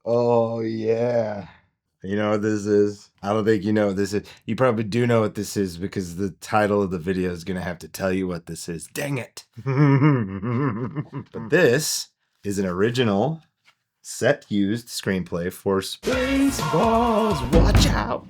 Oh, yeah. You know what this is? I don't think you know what this is. You probably do know what this is because the title of the video is going to have to tell you what this is. Dang it. But this is an original set used screenplay for SpaceBalls. Watch out.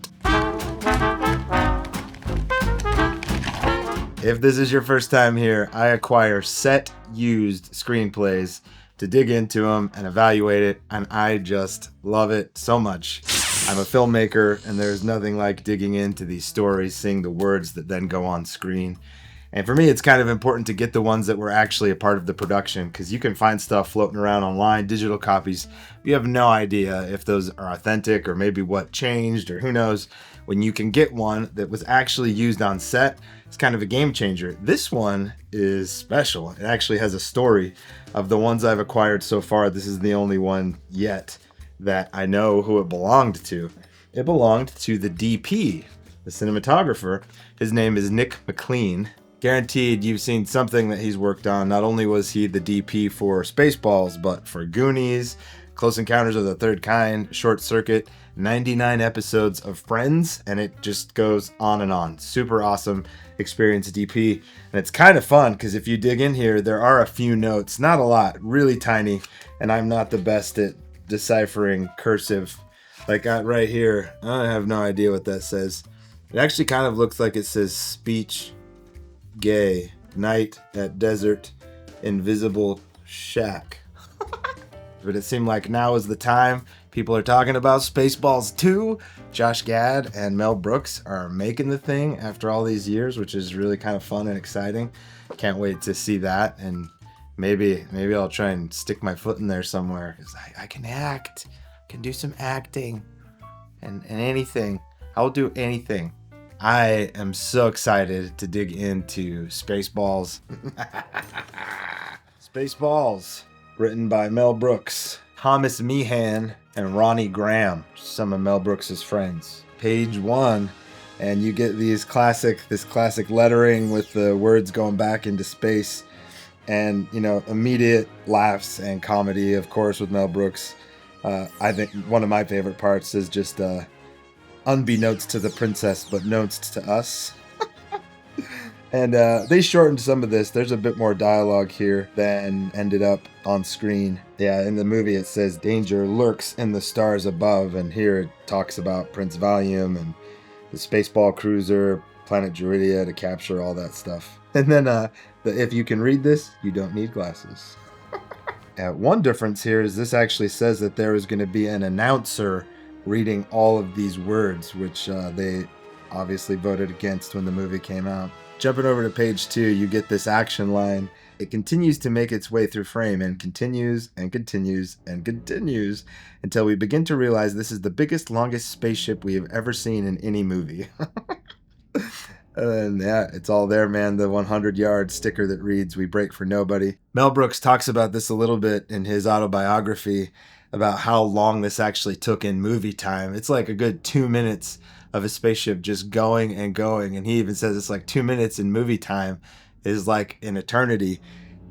If this is your first time here, I acquire set used screenplays to dig into them and evaluate it, and I just love it so much. I'm a filmmaker, and there's nothing like digging into these stories, seeing the words that then go on screen. And for me, it's kind of important to get the ones that were actually a part of the production, because you can find stuff floating around online, digital copies. You have no idea if those are authentic or maybe what changed or who knows. When you can get one that was actually used on set, it's kind of a game changer. This one is special. It actually has a story. Of the ones I've acquired so far, this is the only one yet that I know who it belonged to. It belonged to the DP, the cinematographer. His name is McLean. Guaranteed you've seen something that he's worked on. Not only was he the DP for SpaceBalls, but for Goonies, Close Encounters of the Third Kind, Short Circuit, 99 episodes of Friends, and it just goes on and on. Super awesome, experienced DP. And it's kind of fun because if you dig in here, there are a few notes, not a lot, really tiny, and I'm not the best at deciphering cursive. Like right here, I have no idea what that says. It actually kind of looks like it says speech, gay, night at desert, invisible shack. But it seemed like now is the time. People are talking about Spaceballs 2. Josh Gad and Mel Brooks are making the thing after all these years, which is really kind of fun and exciting. Can't wait to see that, and maybe I'll try and stick my foot in there somewhere, because I can act. I can do some acting and anything. I'll do anything. I am so excited to dig into Spaceballs. Spaceballs, written by Mel Brooks, Thomas Meehan, and Ronnie Graham, some of Mel Brooks' friends. Page 1, and you get this classic lettering with the words going back into space, and immediate laughs and comedy, of course, with Mel Brooks. I think one of my favorite parts is just unbeknownst to the princess, but knownst to us. And they shortened some of this. There's a bit more dialogue here than ended up on screen. Yeah, in the movie it says danger lurks in the stars above, and here it talks about Prince Valium and the Spaceball cruiser, Planet Druidia to capture all that stuff. And then if you can read this, you don't need glasses. One difference here is this actually says that there is going to be an announcer reading all of these words, which they obviously voted against when the movie came out. Jumping over to page 2, you get this action line. It continues to make its way through frame and continues and continues and continues until we begin to realize this is the biggest, longest spaceship we have ever seen in any movie. And yeah, it's all there, man. The 100-yard sticker that reads, "We break for nobody." Mel Brooks talks about this a little bit in his autobiography about how long this actually took in movie time. It's like a good 2 minutes of a spaceship just going and going. And he even says it's like 2 minutes in movie time is like an eternity.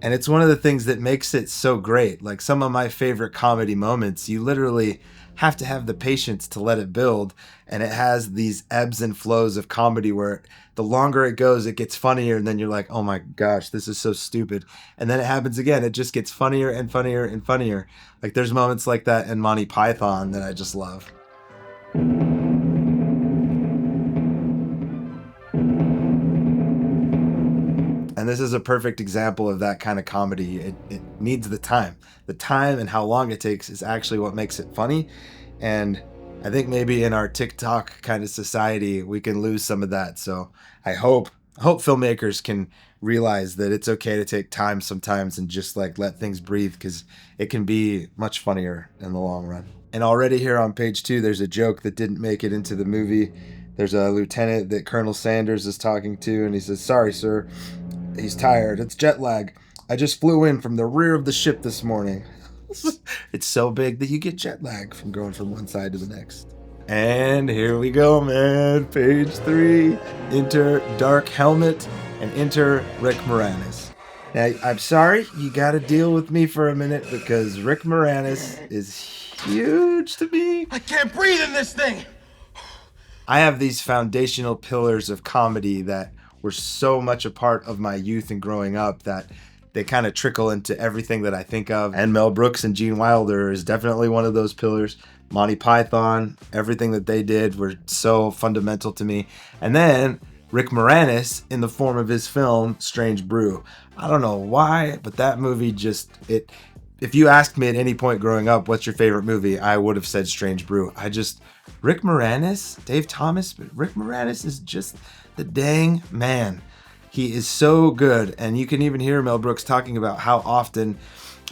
And it's one of the things that makes it so great. Like some of my favorite comedy moments, you literally have to have the patience to let it build. And it has these ebbs and flows of comedy where the longer it goes, it gets funnier. And then you're like, oh my gosh, this is so stupid. And then it happens again. It just gets funnier and funnier and funnier. Like there's moments like that in Monty Python that I just love. And this is a perfect example of that kind of comedy. It needs the time. The time and how long it takes is actually what makes it funny. And I think maybe in our TikTok kind of society, we can lose some of that. So I hope filmmakers can realize that it's okay to take time sometimes and just like let things breathe, because it can be much funnier in the long run. And already here on page 2, there's a joke that didn't make it into the movie. There's a lieutenant that Colonel Sanders is talking to, and he says, "Sorry, sir. He's tired. It's jet lag. I just flew in from the rear of the ship this morning." It's so big that you get jet lag from going from one side to the next. And here we go, man. Page 3. Enter Dark Helmet and enter Rick Moranis. Now, I'm sorry, you got to deal with me for a minute because Rick Moranis is huge to me. I can't breathe in this thing. I have these foundational pillars of comedy that were so much a part of my youth and growing up that they kind of trickle into everything that I think of. And Mel Brooks and Gene Wilder is definitely one of those pillars. Monty Python, everything that they did were so fundamental to me. And then Rick Moranis in the form of his film Strange Brew. I don't know why, but that movie just if you asked me at any point growing up what's your favorite movie, I would have said Strange Brew. Rick Moranis, Dave Thomas, but Rick Moranis is just the dang man. He is so good, and you can even hear Mel Brooks talking about how often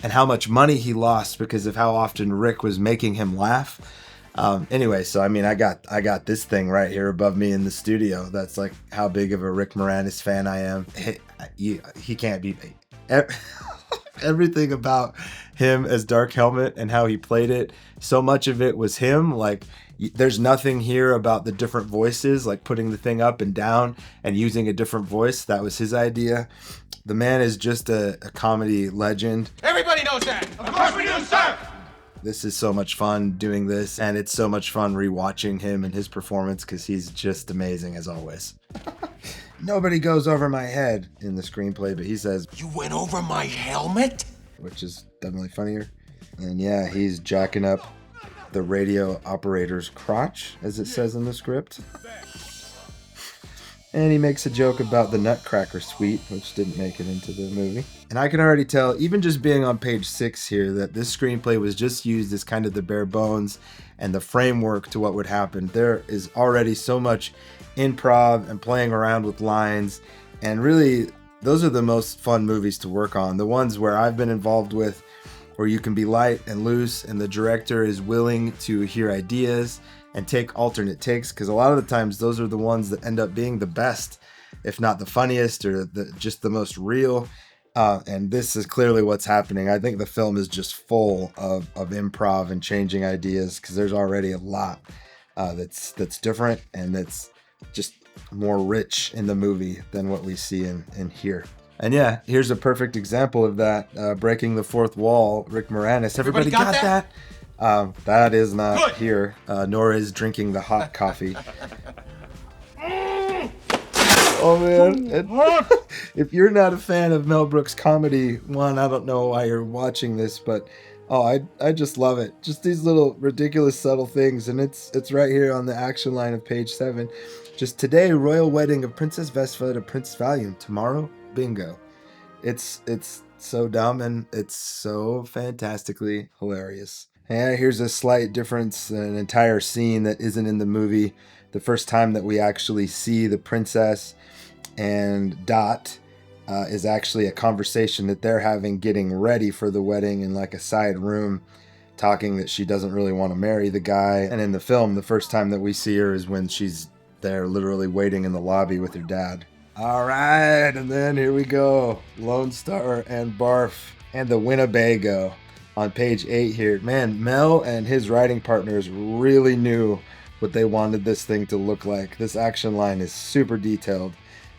and how much money he lost because of how often Rick was making him laugh. Anyway, so I mean, I got this thing right here above me in the studio. That's like how big of a Rick Moranis fan I am. He can't beat me. Everything about him as Dark Helmet and how he played it, so much of it was him. Like, there's nothing here about the different voices, like putting the thing up and down and using a different voice. That was his idea. The man is just a comedy legend. Everybody knows that. Of course we do, sir. This is so much fun doing this, and it's so much fun rewatching him and his performance because he's just amazing as always. Nobody goes over my head in the screenplay, but he says, "You went over my helmet?" Which is definitely funnier. And yeah, he's jacking up the radio operator's crotch, as it says in the script. And he makes a joke about the Nutcracker Suite, which didn't make it into the movie. And I can already tell, even just being on page 6 here, that this screenplay was just used as kind of the bare bones and the framework to what would happen. There is already so much improv and playing around with lines, and really, those are the most fun movies to work on. The ones where I've been involved with, where you can be light and loose, and the director is willing to hear ideas and take alternate takes, because a lot of the times those are the ones that end up being the best, if not the funniest, or just the most real. And this is clearly what's happening. I think the film is just full of improv and changing ideas, because there's already a lot that's different and that's just more rich in the movie than what we see in here. And yeah, here's a perfect example of that. Breaking the fourth wall, Rick Moranis. Everybody got that? That is not good here, nor is drinking the hot coffee. Oh man, if you're not a fan of Mel Brooks comedy, I don't know why you're watching this, but I just love it. Just these little ridiculous subtle things, and it's right here on the action line of page 7. Just today, royal wedding of Princess Vespa to Prince Valium. Tomorrow, bingo. It's so dumb and it's so fantastically hilarious. Yeah, here's a slight difference, an entire scene that isn't in the movie. The first time that we actually see the princess and Dot is actually a conversation that they're having getting ready for the wedding in like a side room, talking that she doesn't really want to marry the guy. And in the film, the first time that we see her is when she's there literally waiting in the lobby with her dad. All right, and then here we go. Lone Star and Barf and the Winnebago. On page 8 here, man, Mel and his writing partners really knew what they wanted this thing to look like. This action line is super detailed.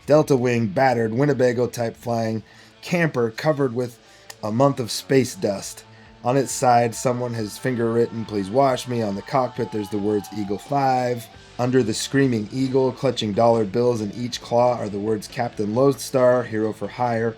Delta wing, battered, Winnebago type flying, camper covered with a month of space dust. On its side, someone has finger written, "Please wash me." On the cockpit, there's the words Eagle 5. Under the screaming eagle, clutching dollar bills in each claw, are the words Captain Lone Star, hero for hire.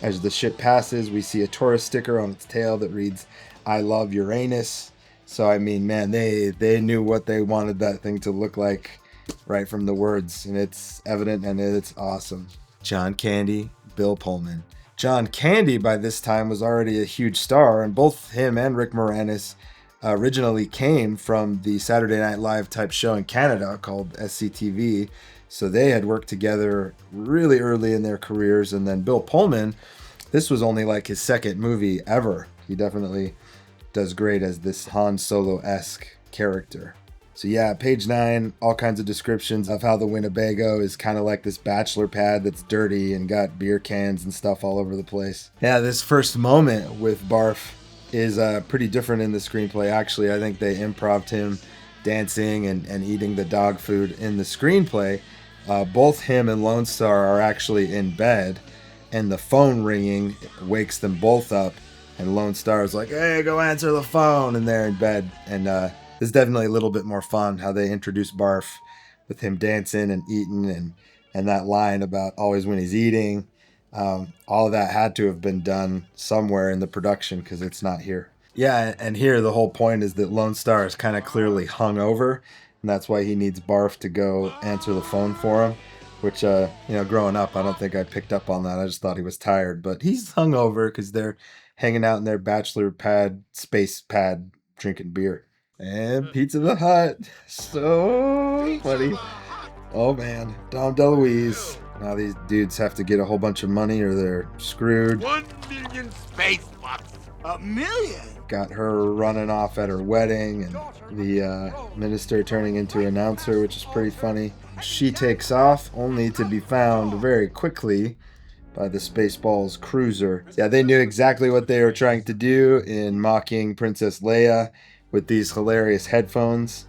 As the ship passes, we see a tourist sticker on its tail that reads, "I love Uranus." So, I mean, man, they knew what they wanted that thing to look like right from the words, and it's evident and it's awesome. John Candy, Bill Pullman. John Candy, by this time, was already a huge star, and both him and Rick Moranis originally came from the Saturday Night Live type show in Canada called SCTV. So they had worked together really early in their careers. And then Bill Pullman, this was only like his second movie ever. He definitely does great as this Han Solo-esque character. So yeah, page 9, all kinds of descriptions of how the Winnebago is kind of like this bachelor pad that's dirty and got beer cans and stuff all over the place. Yeah, this first moment with Barf is pretty different in the screenplay. Actually, I think they improv'd him dancing and eating the dog food in the screenplay. Both him and Lone Star are actually in bed. and the phone ringing wakes them both up, and Lone Star is like, hey, go answer the phone, and they're in bed. And it's definitely a little bit more fun how they introduce Barf with him dancing and eating, and that line about always when he's eating. All of that had to have been done somewhere in the production because it's not here. Yeah, and here the whole point is that Lone Star is kind of clearly hungover, and that's why he needs Barf to go answer the phone for him, which, growing up, I don't think I picked up on that. I just thought he was tired, but he's hungover because they're hanging out in their bachelor pad, space pad, drinking beer. And Pizza the Hut. So funny. Oh, man. Dom DeLuise. Now these dudes have to get a whole bunch of money or they're screwed. 1 million space bucks. $1 million? Got her running off at her wedding and the minister turning into an announcer, which is pretty funny. She takes off only to be found very quickly by the SpaceBalls cruiser. Yeah, they knew exactly what they were trying to do in mocking Princess Leia with these hilarious headphones.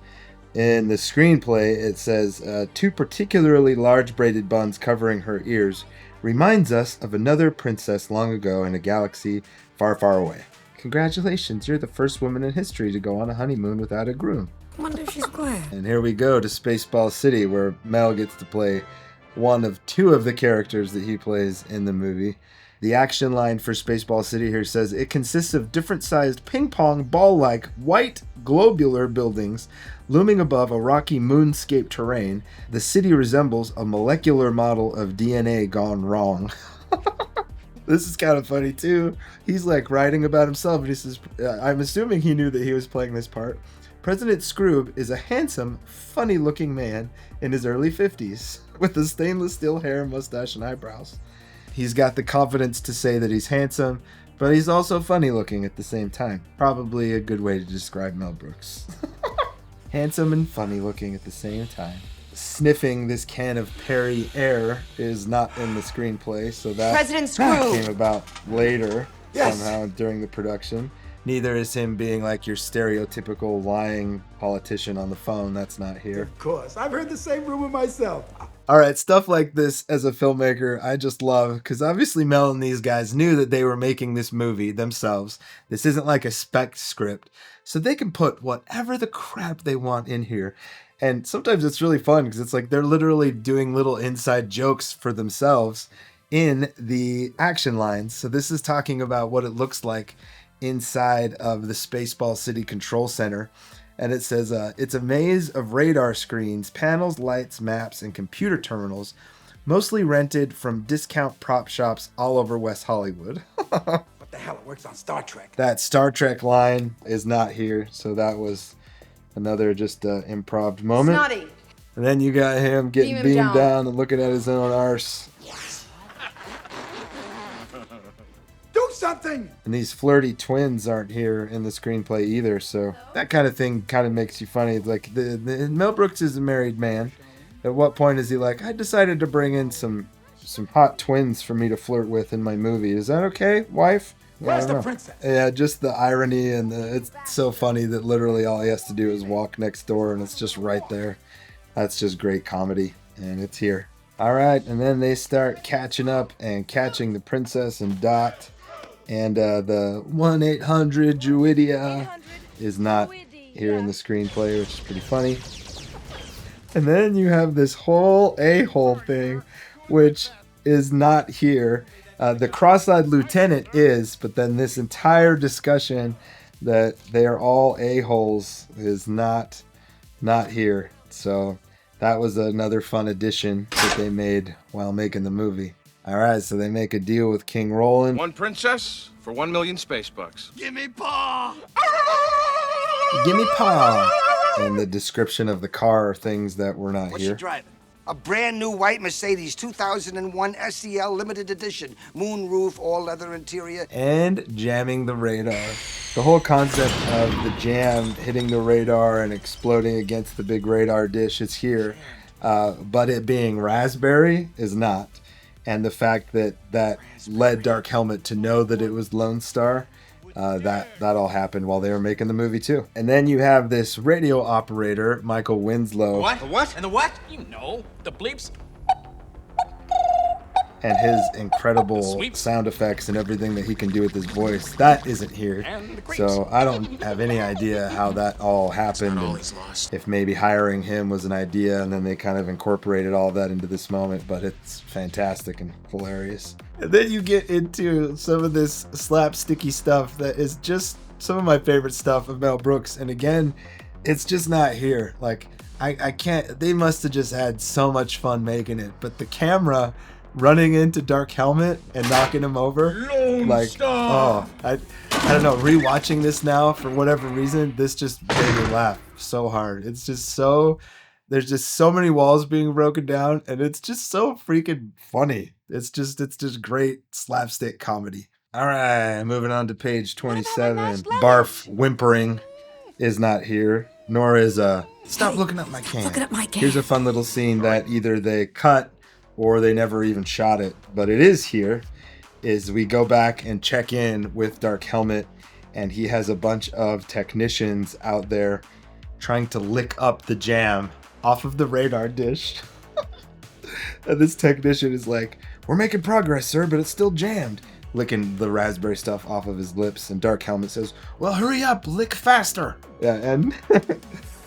In the screenplay, it says, 2 particularly large braided buns covering her ears reminds us of another princess long ago in a galaxy far, far away. Congratulations, you're the first woman in history to go on a honeymoon without a groom. I wonder if she's glad. And here we go to Spaceball City, where Mel gets to play one of 2 of the characters that he plays in the movie. The action line for Spaceball City here says, it consists of different-sized ping-pong ball-like white globular buildings looming above a rocky moonscape terrain. The city resembles a molecular model of DNA gone wrong. This is kind of funny too. He's like writing about himself, and he says, I'm assuming he knew that he was playing this part. President Scroob is a handsome, funny-looking man in his early 50s with a stainless steel hair, mustache, and eyebrows. He's got the confidence to say that he's handsome, but he's also funny-looking at the same time. Probably a good way to describe Mel Brooks. Handsome and funny-looking at the same time. Sniffing this can of Perry Air is not in the screenplay, so that President Scroob came about later, somehow during the production. Neither is him being like your stereotypical lying politician on the phone. That's not here. Of course. I've heard the same rumor myself. All right, stuff like this as a filmmaker, I just love, because obviously Mel and these guys knew that they were making this movie themselves. This isn't like a spec script, so they can put whatever the crap they want in here. And sometimes it's really fun because it's like they're literally doing little inside jokes for themselves in the action lines. So this is talking about what it looks like inside of the Spaceball City Control Center. And it says, it's a maze of radar screens, panels, lights, maps, and computer terminals, mostly rented from discount prop shops all over West Hollywood. What the hell? It works on Star Trek. That Star Trek line is not here, so that was another just improv moment. Snotty. And then you got him getting Beam him beamed down and looking at his own arse. Do something! And these flirty twins aren't here in the screenplay either, so that kind of thing kind of makes you funny. It's like the Mel Brooks is a married man. At what point is he like, I decided to bring in some hot twins for me to flirt with in my movie. Is that okay, wife? Where's the princess? Yeah, just the irony, and it's so funny that literally all he has to do is walk next door and it's just right there. That's just great comedy, and it's here. All right, and then they start catching up and catching the princess and Dot. And the 1-800 Druidia is not here in the screenplay, which is pretty funny. And then you have this whole a-hole thing, which is not here. The cross-eyed lieutenant is, but then this entire discussion that they are all a-holes is not here. So that was another fun addition that they made while making the movie. All right, so they make a deal with King Roland. 1 princess for 1 million space bucks. Gimme paw! Gimme paw. And the description of the car are things that were not What's here. she driving? A brand new white Mercedes 2001 SEL limited edition. Moon roof, all leather interior. And jamming the radar. The whole concept of the jam hitting the radar and exploding against the big radar dish is here. But it being raspberry is not. And the fact that led Dark Helmet to know that it was Lone Star, that all happened while they were making the movie too. And then you have this radio operator, Michael Winslow. What? The what? And the what? You know, the bleeps. and his incredible sound effects and everything that he can do with his voice, that isn't here. So I don't have any idea how that all happened, and if maybe hiring him was an idea and then they kind of incorporated all that into this moment, but it's fantastic and hilarious. And then you get into some of this slapsticky stuff that is just some of my favorite stuff of Mel Brooks, and again, it's just not here. Like, I can't, they must have just had so much fun making it, but the camera running into Dark Helmet and knocking him over, like, oh, I don't know, rewatching this now for whatever reason, this just made me laugh so hard. It's just so, there's just so many walls being broken down, and it's just so freaking funny. It's just great slapstick comedy. All right, moving on to page 27. Barf whimpering is not here, nor is stop looking at my can. Looking at my can. Here's a fun little scene that either they cut or they never even shot it, but it is here. Is we go back and check in with Dark Helmet, and he has a bunch of technicians out there trying to lick up the jam off of the radar dish. And this technician is like, "We're making progress, sir, but it's still jammed," licking the raspberry stuff off of his lips, and Dark Helmet says, "Well, hurry up, lick faster." Yeah, and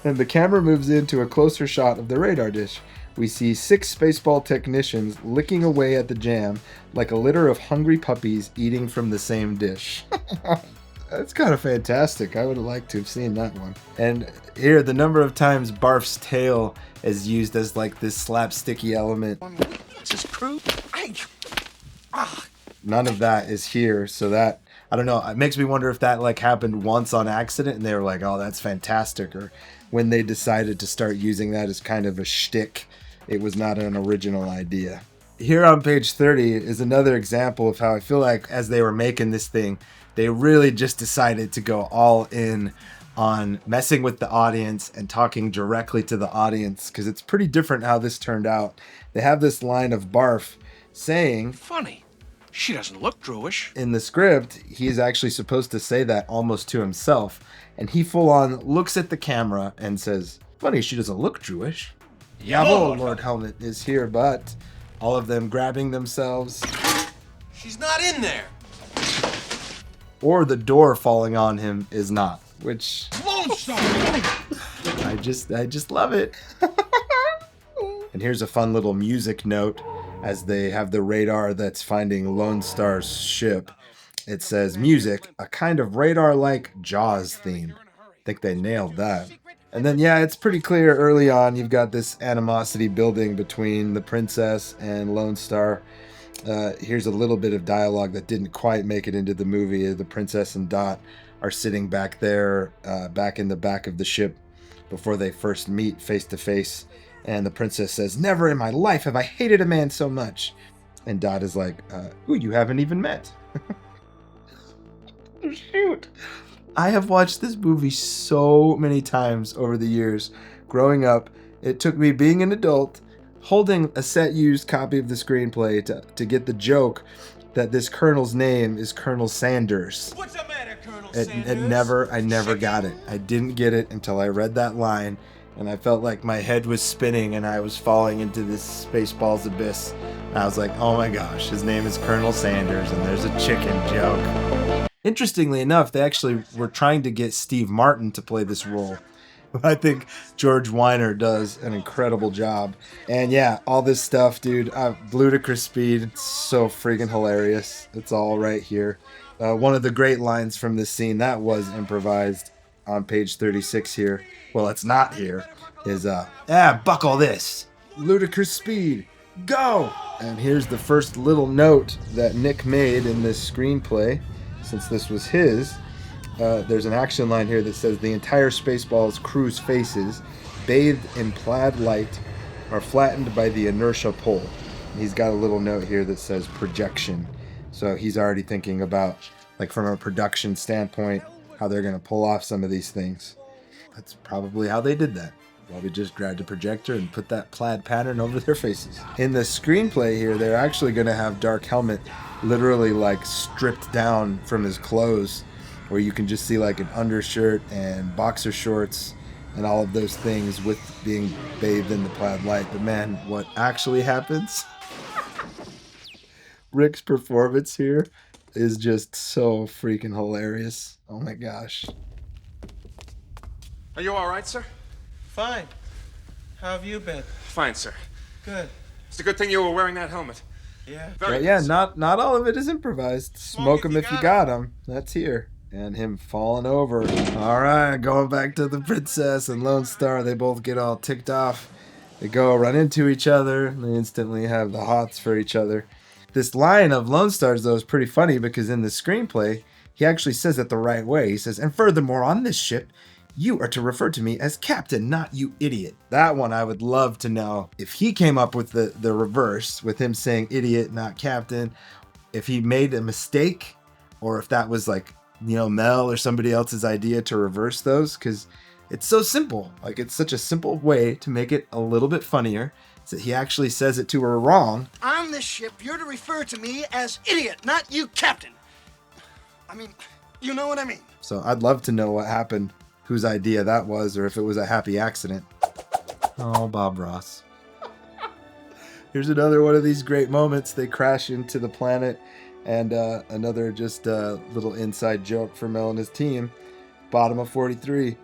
and the camera moves into a closer shot of the radar dish. We see 6 Spaceball technicians licking away at the jam like a litter of hungry puppies eating from the same dish. That's kind of fantastic. I would have liked to have seen that one. And here, the number of times Barf's tail is used as like this slapsticky element. This is crude. None of that is here, so that, I don't know, it makes me wonder if that like happened once on accident and they were like, "Oh, that's fantastic," or when they decided to start using that as kind of a shtick, it was not an original idea. Here on page 30 is another example of how I feel like as they were making this thing, they really just decided to go all in on messing with the audience and talking directly to the audience, because it's pretty different how this turned out. They have this line of Barf saying, Funny. She doesn't look Jewish. in the script, he's actually supposed to say that almost to himself, and he full on looks at the camera and says, "Funny, she doesn't look Jewish." Jawohl, Lord Helmet is here, but all of them grabbing themselves, She's not in there. or the door falling on him is not, which Lone Star. I just love it. And here's a fun little music note as they have the radar that's finding Lone Star's ship. It says, "Music, a kind of radar-like Jaws theme." I think they nailed that. And then, yeah, it's pretty clear early on you've got this animosity building between the princess and Lone Star. Here's a little bit of dialogue that didn't quite make it into the movie. The princess and Dot are sitting back there, back in the back of the ship before they first meet face to face. And the princess says, "Never in my life have I hated a man so much." And Dot is like, "Who you haven't even met." Shoot. I have watched this movie so many times over the years. Growing up, it took me being an adult, holding a set-used copy of the screenplay to get the joke that this colonel's name is Colonel Sanders. What's the matter, Colonel Sanders? I never got it. I didn't get it until I read that line, and I felt like my head was spinning and I was falling into this Spaceballs abyss. And I was like, oh my gosh, his name is Colonel Sanders and there's a chicken joke. Interestingly enough, they actually were trying to get Steve Martin to play this role. I think George Weiner does an incredible job. And yeah, all this stuff, dude, ludicrous speed, it's so freaking hilarious. It's all right here. One of the great lines from this scene that was improvised on page 36 here, well, it's not here, is, buckle this. Ludicrous speed, go! And here's the first little note that Nick made in this screenplay, since this was his. There's an action line here that says, "The entire Spaceballs crew's faces, bathed in plaid light, are flattened by the inertia pull." And he's got a little note here that says projection. So he's already thinking about, like, from a production standpoint, how they're going to pull off some of these things. That's probably how they did that. Probably just grabbed a projector and put that plaid pattern over their faces. In the screenplay here, they're actually going to have Dark Helmet literally, like, stripped down from his clothes, where you can just see like an undershirt and boxer shorts and all of those things with being bathed in the plaid light. But man, what actually happens Rick's performance here is just so freaking hilarious. Oh my gosh. Are you all right, sir? Fine. How have you been? Fine, sir. Good. It's a good thing you were wearing that helmet. Yeah. But yeah, not all of it is improvised. Smoke 'em if you got 'em. That's here. And him falling over. All right, going back to the princess and Lone Star. They both get all ticked off. They go run into each other. They instantly have the hots for each other. This line of Lone Star's, though, is pretty funny because in the screenplay, he actually says it the right way. He says, and furthermore, on this ship, you are to refer to me as captain, not you idiot. That one I would love to know if he came up with the reverse, with him saying idiot, not captain, if he made a mistake, or if that was like, you know, Mel or somebody else's idea to reverse those, because it's so simple. Like, it's such a simple way to make it a little bit funnier. So he actually says it to her wrong. On this ship, you're to refer to me as idiot, not you captain. I mean, you know what I mean. So I'd love to know what happened, whose idea that was, or if it was a happy accident. Oh, Bob Ross. Here's another one of these great moments. They crash into the planet, and another just little inside joke for Mel and his team. Bottom of 43.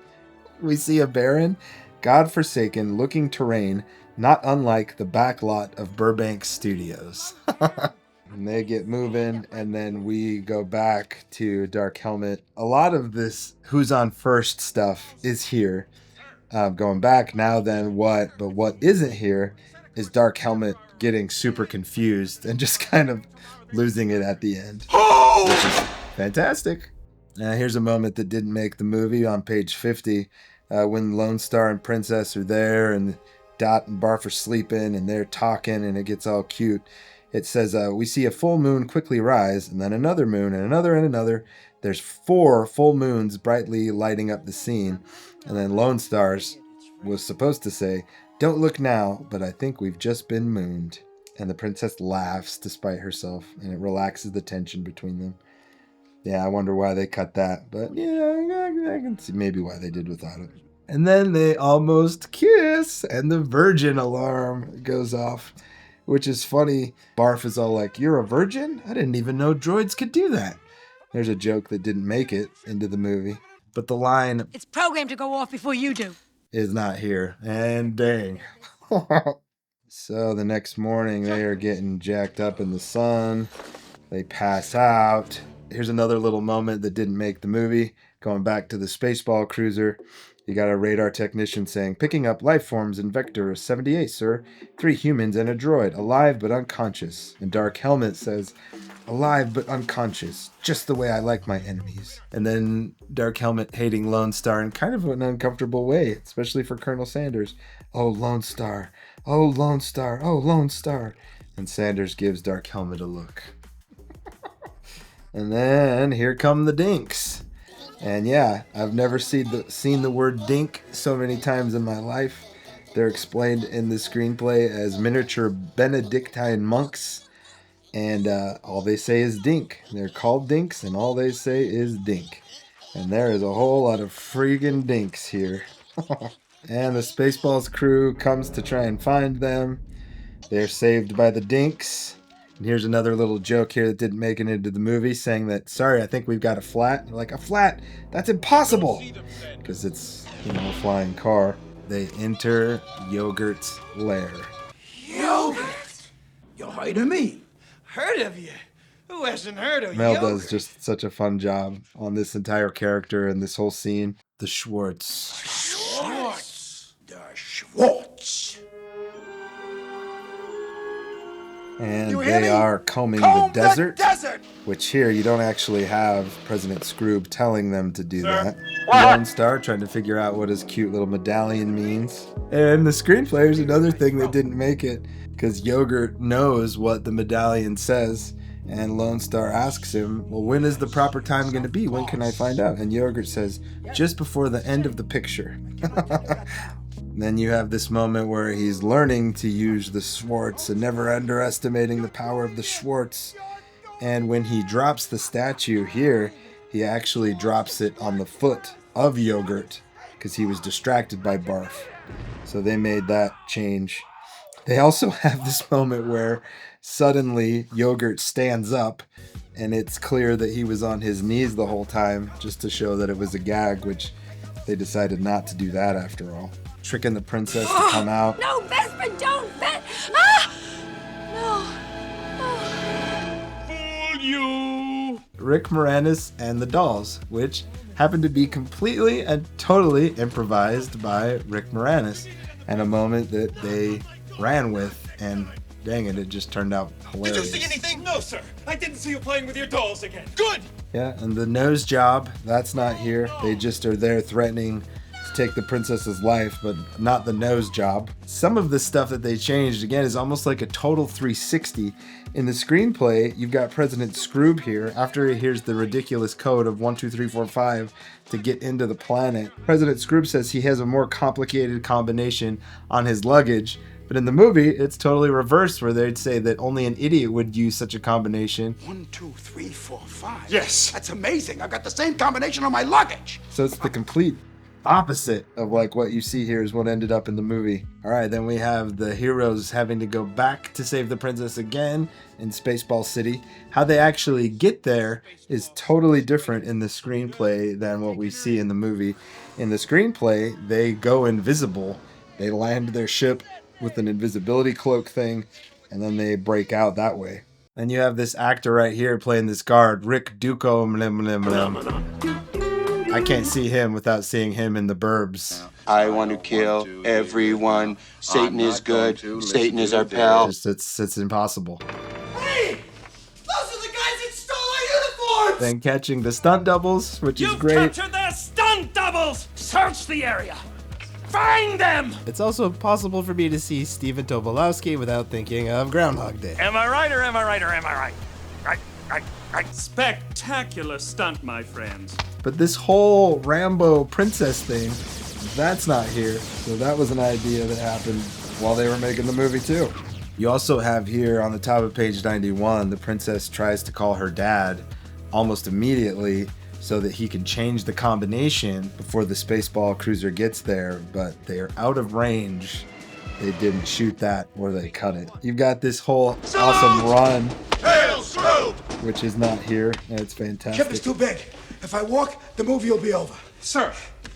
We see a barren, godforsaken looking terrain, not unlike the backlot of Burbank Studios. And they get moving, and then we go back to Dark Helmet. A lot of this who's on first stuff is here. Going back now, then what? But what isn't here is Dark Helmet getting super confused and just kind of losing it at the end. Which is fantastic. Here's a moment that didn't make the movie on page 50. When Lone Star and Princess are there, and Dot and Barf are sleeping, and they're talking, and it gets all cute. It says, we see a full moon quickly rise, and then another moon, and another, and another. There's 4 full moons brightly lighting up the scene. And then Lone Stars was supposed to say, don't look now, but I think we've just been mooned. And the princess laughs despite herself, and it relaxes the tension between them. Yeah, I wonder why they cut that. But yeah, I can see maybe why they did without it. And then they almost kiss, and the virgin alarm goes off, which is funny. Barf is all like, you're a virgin? I didn't even know droids could do that. There's a joke that didn't make it into the movie. But the line, it's programmed to go off before you do, is not here. And dang. So the next morning, they are getting jacked up in the sun. They pass out. Here's another little moment that didn't make the movie. Going back to the Spaceball cruiser. You got a radar technician saying, picking up life forms in Vector 78, sir. 3 humans and a droid, alive but unconscious. And Dark Helmet says, alive but unconscious, just the way I like my enemies. And then Dark Helmet hating Lone Star in kind of an uncomfortable way, especially for Colonel Sanders. Oh, Lone Star. Oh, Lone Star. Oh, Lone Star. And Sanders gives Dark Helmet a look. And then here come the dinks. And yeah, I've never seen the word dink so many times in my life. They're explained in the screenplay as miniature Benedictine monks. And all they say is dink. They're called dinks, and all they say is dink. And there is a whole lot of freaking dinks here. And the Spaceballs crew comes to try and find them. They're saved by the dinks. And here's another little joke here that didn't make it into the movie, saying that, sorry, I think we've got a flat. They're like, a flat? That's impossible! Because it's, a flying car. They enter Yogurt's lair. Yogurt? You heard of me? Heard of you? Who hasn't heard of Mel Yogurt? does just such a fun job on this entire character and this whole scene. The Schwartz. Schwartz. The Schwartz. And You hear they me? are combing Comb the desert. desert. Which here, you don't actually have President Scroob telling them to do that. Lone Star trying to figure out what his cute little medallion means. And the screenplay is another thing that didn't make it, because Yogurt knows what the medallion says. And Lone Star asks him, well, when is the proper time going to be? When can I find out? And Yogurt says, just before the end of the picture. Then you have this moment where he's learning to use the Schwartz and never underestimating the power of the Schwartz. And when he drops the statue here, he actually drops it on the foot of Yogurt because he was distracted by Barf. So they made that change. They also have this moment where suddenly Yogurt stands up, and it's clear that he was on his knees the whole time, just to show that it was a gag, which they decided not to do that after all. Tricking the princess to come out. No, Vesper, don't! Ah! No. Fool you! Rick Moranis and the dolls, which happened to be completely and totally improvised by Rick Moranis, and a moment that they ran with, and dang it just turned out hilarious. Did you see anything? No, sir. I didn't see you playing with your dolls again. Good! Yeah, and the nose job, that's not here. They just are there threatening to take the princess's life, but not the nose job. Some of the stuff that they changed, again, is almost like a total 360. In the screenplay, you've got President Scroob here. After he hears the ridiculous code of 1, 2, 3, 4, 5 to get into the planet, President Scroob says he has a more complicated combination on his luggage. But in the movie, it's totally reversed, where they'd say that only an idiot would use such a combination. 1, 2, 3, 4, 5. Yes. That's amazing. I've got the same combination on my luggage. So it's the complete opposite of like what you see here is what ended up in the movie. All right, then we have the heroes having to go back to save the princess again in Spaceball City. How they actually get there is totally different in the screenplay than what we see in the movie. In the screenplay, they go invisible. They land their ship with an invisibility cloak thing, and then they break out that way. And you have this actor right here playing this guard, Rick Duco. I can't see him without seeing him in The Burbs. I want to kill everyone. Satan is good. Satan is our pal. It's impossible. Hey! Those are the guys that stole our uniforms! Then catching the stunt doubles, which is You've great. captured their stunt doubles! Search the area! Find them! It's also possible for me to see Stephen Tobolowsky without thinking of Groundhog Day. Am I right or am I right or am I right? Right. Spectacular stunt, my friends. But this whole Rambo princess thing, that's not here. So that was an idea that happened while they were making the movie too. You also have here on the top of page 91, the princess tries to call her dad almost immediately so that he can change the combination before the Spaceball cruiser gets there, but they are out of range. They didn't shoot that, or they cut it. You've got this whole awesome run, which is not here, and it's fantastic. Ship is too big. If I walk, the movie will be over. Sir.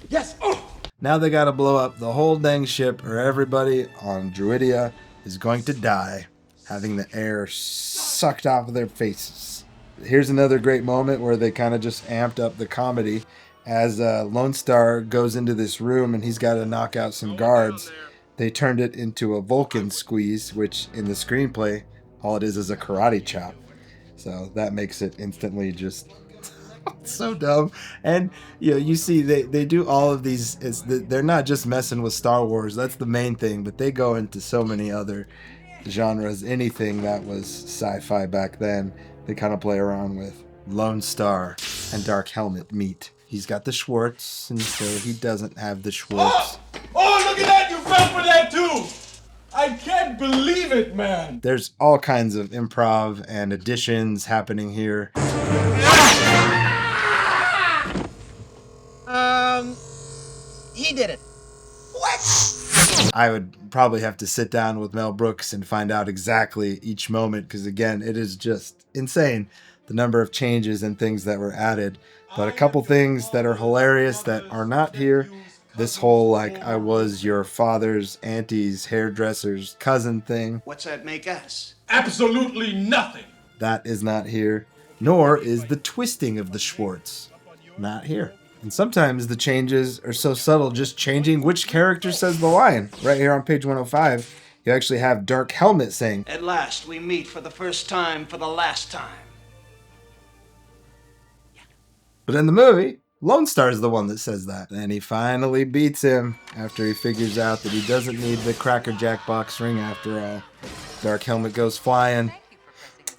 Yes. Oh. Now they gotta blow up the whole dang ship, or everybody on Druidia is going to die, having the air sucked off of their faces. Here's another great moment where they kind of just amped up the comedy as Lone Star goes into this room and he's got to knock out some guards. They turned it into a Vulcan squeeze, which in the screenplay, all it is a karate chop. So that makes it instantly just so dumb. And you see they do all of these. They're not just messing with Star Wars. That's the main thing, but they go into so many other genres. Anything that was sci-fi back then, they kind of play around with. Lone Star and Dark Helmet meet. He's got the Schwartz, and so he doesn't have the Schwartz. Oh, look at that! You fell for that too! I can't believe it, man! There's all kinds of improv and additions happening here. He did it. I would probably have to sit down with Mel Brooks and find out exactly each moment, because again, it is just insane the number of changes and things that were added. But a couple things that are hilarious that are not here. This whole like I was your father's auntie's hairdresser's cousin thing. What's that make us? Absolutely nothing! That is not here. Nor is the twisting of the Schwartz. Not here. And sometimes the changes are so subtle, just changing which character says the line. Right here on page 105, you actually have Dark Helmet saying, At last, we meet for the first time for the last time. but in the movie, Lone Star is the one that says that. And he finally beats him after he figures out that he doesn't need the Cracker Jack box ring after all. Dark Helmet goes flying,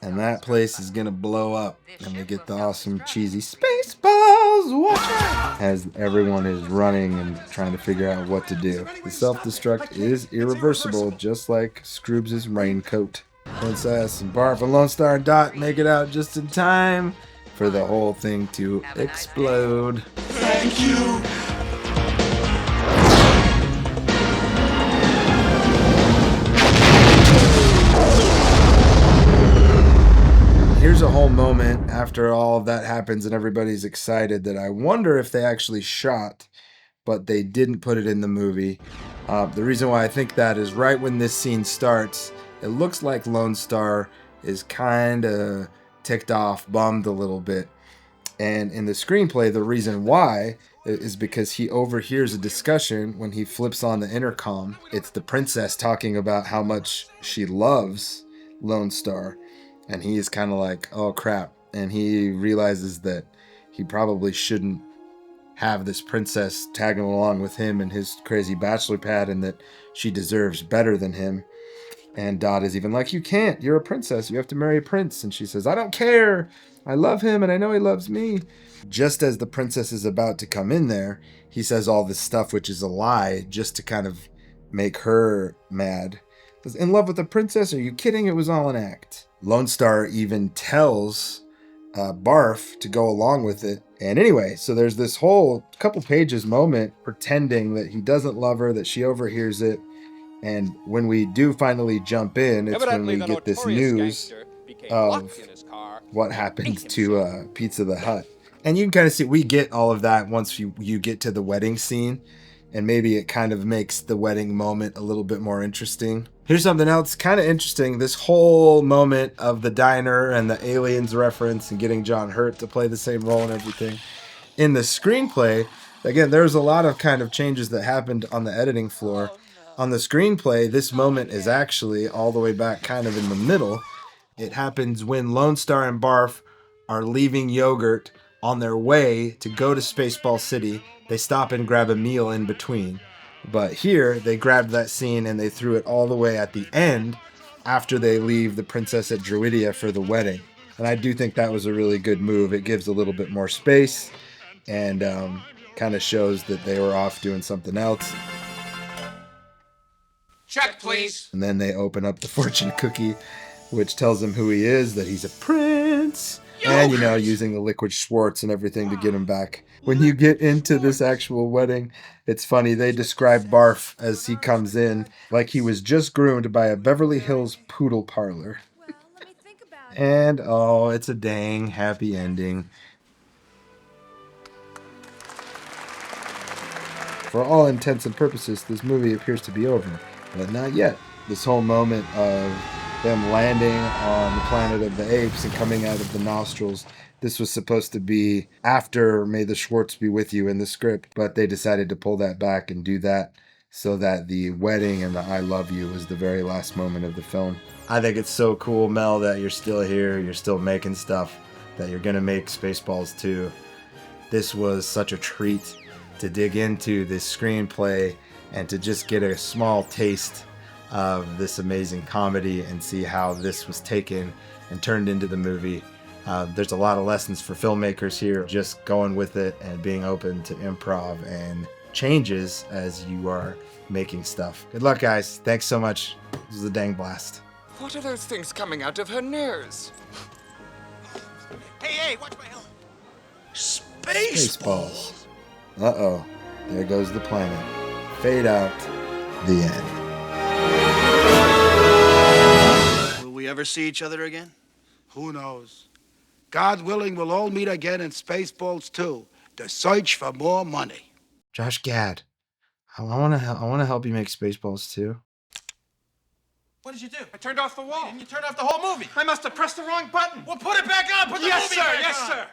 and that place is gonna blow up. And we get the awesome cheesy SpaceBalls, watch out! As everyone is running and trying to figure out what to do. The self-destruct is irreversible, just like Scroobs' raincoat. Princess and Barf and Lone Star and Dot make it out just in time for the whole thing to explode. Thank you! whole moment after all of that happens and everybody's excited that I wonder if they actually shot, but they didn't put it in the movie. The reason why I think that is right when this scene starts, it looks like Lone Star is kind of ticked off, bummed a little bit. And in the screenplay, the reason why is because he overhears a discussion when he flips on the intercom. It's the princess talking about how much she loves Lone Star. And he is kind of like, oh crap. And he realizes that he probably shouldn't have this princess tagging along with him in his crazy bachelor pad, and that she deserves better than him. And Dot is even like, you can't. You're a princess. You have to marry a prince. And she says, I don't care. I love him and I know he loves me. Just as the princess is about to come in there, he says all this stuff, which is a lie, just to kind of make her mad. Says, in love with the princess? Are you kidding? It was all an act. Lone Star even tells Barf to go along with it. And anyway, so there's this whole couple pages moment pretending that he doesn't love her, that she overhears it. And when we do finally jump in, it's when we get this news of what happened to Pizza the Hut. And you can kind of see, we get all of that once you get to the wedding scene. And maybe it kind of makes the wedding moment a little bit more interesting. Here's something else kind of interesting. This whole moment of the diner and the aliens reference and getting John Hurt to play the same role and everything. In the screenplay, again, there's a lot of kind of changes that happened on the editing floor. On the screenplay, this moment is actually all the way back kind of in the middle. It happens when Lone Star and Barf are leaving Yogurt on their way to go to Spaceball City. They stop and grab a meal in between. But here, they grabbed that scene and they threw it all the way at the end after they leave the princess at Druidia for the wedding. And I do think that was a really good move. It gives a little bit more space and kind of shows that they were off doing something else. Check, please. And then they open up the fortune cookie, which tells him who he is, that he's a prince. And, you know, using the liquid Schwartz and everything to get him back. When you get into this actual wedding, it's funny. They describe Barf as he comes in like he was just groomed by a Beverly Hills poodle parlor. And, oh, it's a dang happy ending. For all intents and purposes, this movie appears to be over. But not yet. This whole moment of them landing on the planet of the apes and coming out of the nostrils, this was supposed to be after May the Schwartz Be With You in the script, but they decided to pull that back and do that so that the wedding and the I love you was the very last moment of the film. I think it's so cool, Mel, that you're still here, you're still making stuff, that you're going to make Spaceballs 2. This was such a treat to dig into this screenplay and to just get a small taste of this amazing comedy and see how this was taken and turned into the movie. There's a lot of lessons for filmmakers here, just going with it and being open to improv and changes as you are making stuff. Good luck, guys. Thanks so much. This was a dang blast. What are those things coming out of her nares? Hey, watch my helmet. Spaceballs. Uh-oh. There goes the planet. Fade out. The end. Will we ever see each other again? Who knows? God willing, we'll all meet again in Spaceballs 2. The search for more money. Josh Gad, I want to help you make Spaceballs 2. What did you do? I turned off the wall. And you turned off the whole movie. I must have pressed the wrong button. Well, put it back on. Put the movie back on. Yes, sir.